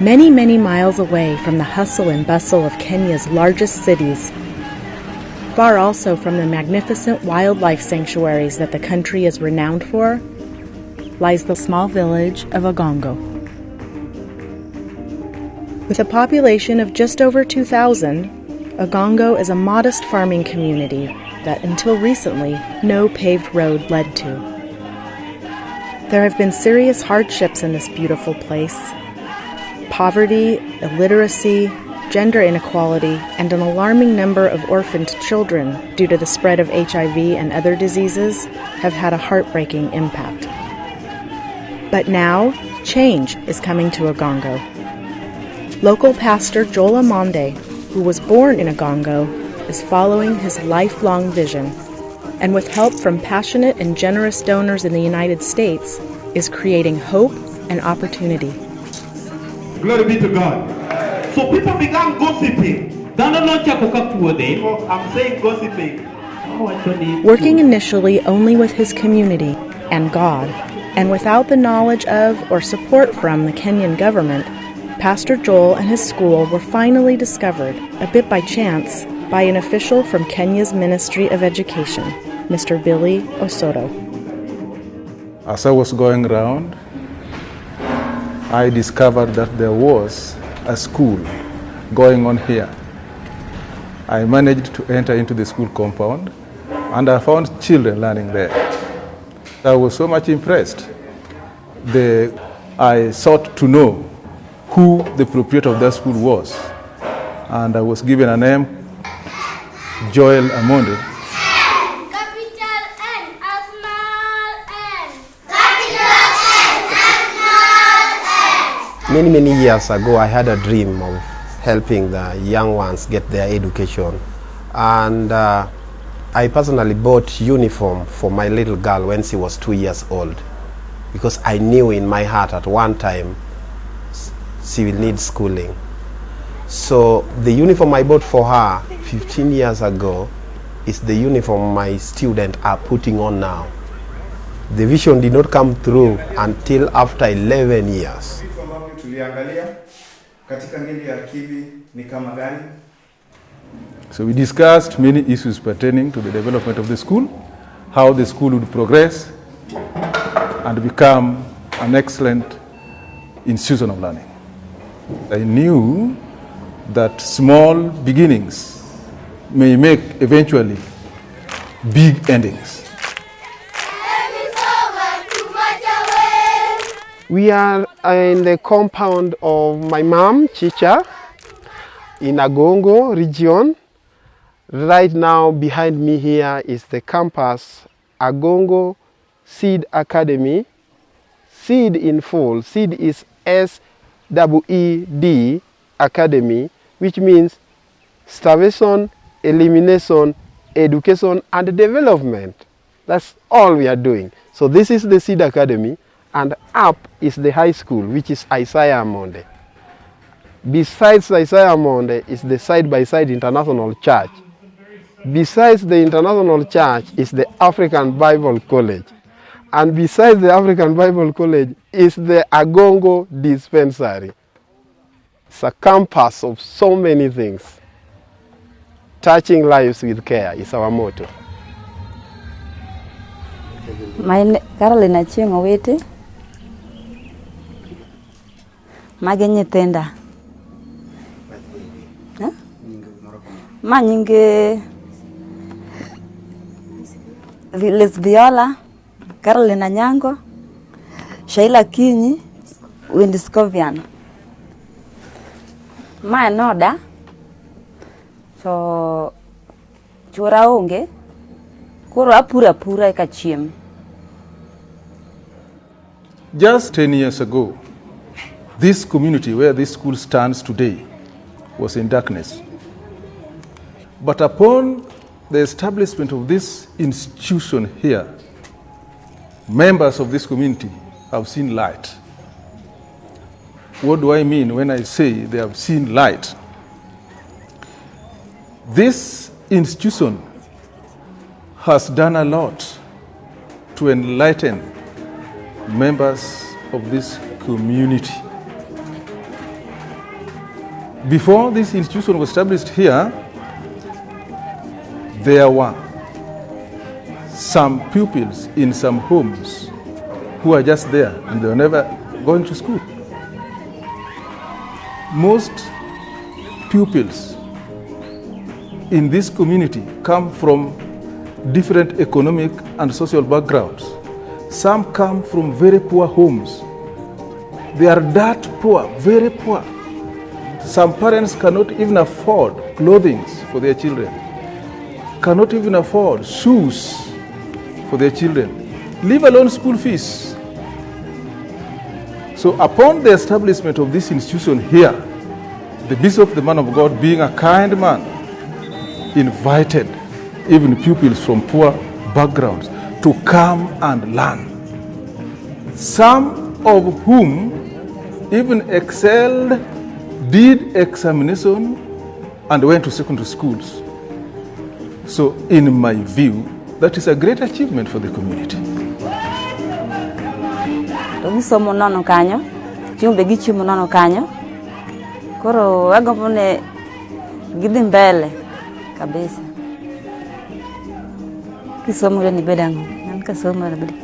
Many, many miles away from the hustle and bustle of Kenya's largest cities, far also from the magnificent wildlife sanctuaries that the country is renowned for, lies the small village of Agongo. With a population of just over 2,000, Agongo is a modest farming community that until recently no paved road led to. There have been serious hardships in this beautiful place. Poverty, illiteracy, gender inequality, and an alarming number of orphaned children due to the spread of HIV and other diseases have had a heartbreaking impact. But now, change is coming to Agongo. Local pastor Joel Amonde, who was born in Agongo, is following his lifelong vision, and with help from passionate and generous donors in the United States, is creating hope and opportunity. Glory be to God. So people began gossiping. I'm saying gossiping. Working initially only with his community and God, and without the knowledge of or support from the Kenyan government, Pastor Joel and his school were finally discovered, a bit by chance, by an official from Kenya's Ministry of Education, Mr. Billy Osodo. As I was going around, I discovered that there was a school going on here. I managed to enter into the school compound, and I found children learning there. I was so much impressed. I sought to know who the proprietor of that school was, and I was given a name, Joel Amonde. Capital N, a small n. Capital N, a small n. Many years ago, I had a dream of helping the young ones get their education. And I personally bought uniform for my little girl when she was 2 years old, because I knew in my heart at one time she will need schooling. So the uniform I bought for her 15 years ago is the uniform my students are putting on now. The vision did not come through until after 11 years. So we discussed many issues pertaining to the development of the school, how the school would progress and become an excellent institution of learning. I knew that small beginnings may make eventually big endings. We are in the compound of my mom, Chicha, in Agongo region. Right now behind me here is the campus, Agongo Seed Academy. Seed in full, seed is SEED Academy, which means starvation, elimination, education, and development. That's all we are doing. So this is the Seed Academy, and up is the high school, which is Isaiah Monde. Besides Isaiah Monde is the side-by-side international church. Besides the international church is the African Bible College. And besides the African Bible College is the Agongo Dispensary. It's a campus of so many things. Touching lives with care is our motto. Carolina Chingo Wete Magenye Tenda Manyinge Lesbiola, Carolina Nyango, Shaila Kinyi, Windiscovian. My noda, so Churaonge, Kura Pura Kachim. Just 10 years ago, this community where this school stands today was in darkness. But upon the establishment of this institution here, members of this community have seen light. What do I mean when I say they have seen light? This institution has done a lot to enlighten members of this community. Before this institution was established here, there were some pupils in some homes who are just there and they were never going to school. Most pupils in this community come from different economic and social backgrounds. Some come from very poor homes. They are that poor, very poor. Some parents cannot even afford clothing for their children, cannot even afford shoes for their children, leave alone school fees. So upon the establishment of this institution here, the bishop, the man of God, being a kind man, invited even pupils from poor backgrounds to come and learn. Some of whom even excelled, did examination, and went to secondary schools. So in my view, that is a great achievement for the community. Somo nono kanyo, chumbe gichiemo nono kanyo. Koro agombo ne gidhi mbele kabisa. Kisomo gani bedango? Nan kasomo na bedi.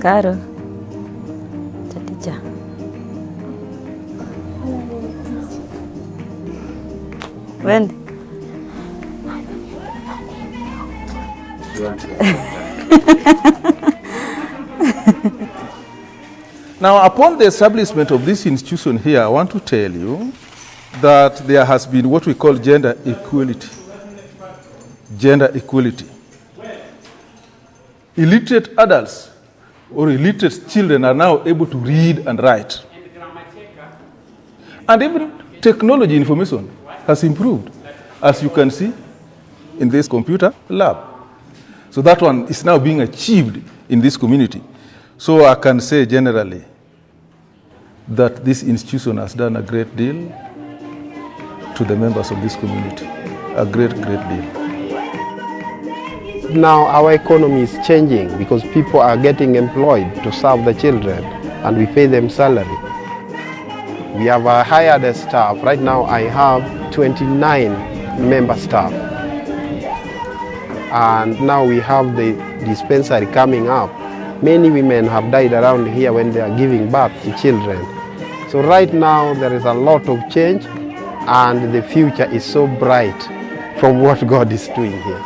Karo. Taticha. When? Now, upon the establishment of this institution here, I want to tell you that there has been what we call gender equality. Gender equality. Illiterate adults or illiterate children are now able to read and write. And even technology information has improved, as you can see in this computer lab. So that one is now being achieved in this community. So I can say generally that this institution has done a great deal to the members of this community. A great, great deal. Now our economy is changing because people are getting employed to serve the children and we pay them salary. We have hired a staff. Right now I have 29 member staff. And now we have the dispensary coming up. Many women have died around here when they are giving birth to children. So right now there is a lot of change and the future is so bright from what God is doing here.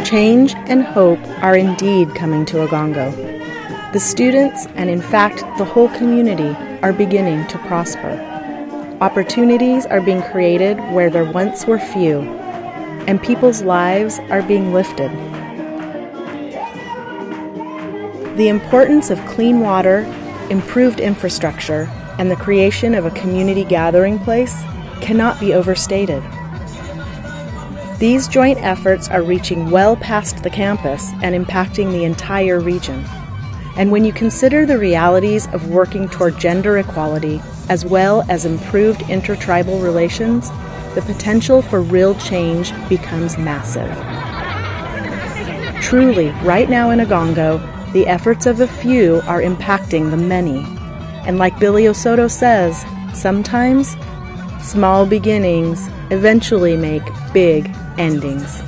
Change and hope are indeed coming to Agongo. The students, and in fact the whole community, are beginning to prosper. Opportunities are being created where there once were few, and people's lives are being lifted. The importance of clean water, improved infrastructure, and the creation of a community gathering place cannot be overstated. These joint efforts are reaching well past the campus and impacting the entire region. And when you consider the realities of working toward gender equality, as well as improved intertribal relations, the potential for real change becomes massive. Truly, right now in Agongo, the efforts of a few are impacting the many. And like Billy Osodo says, sometimes small beginnings eventually make big endings.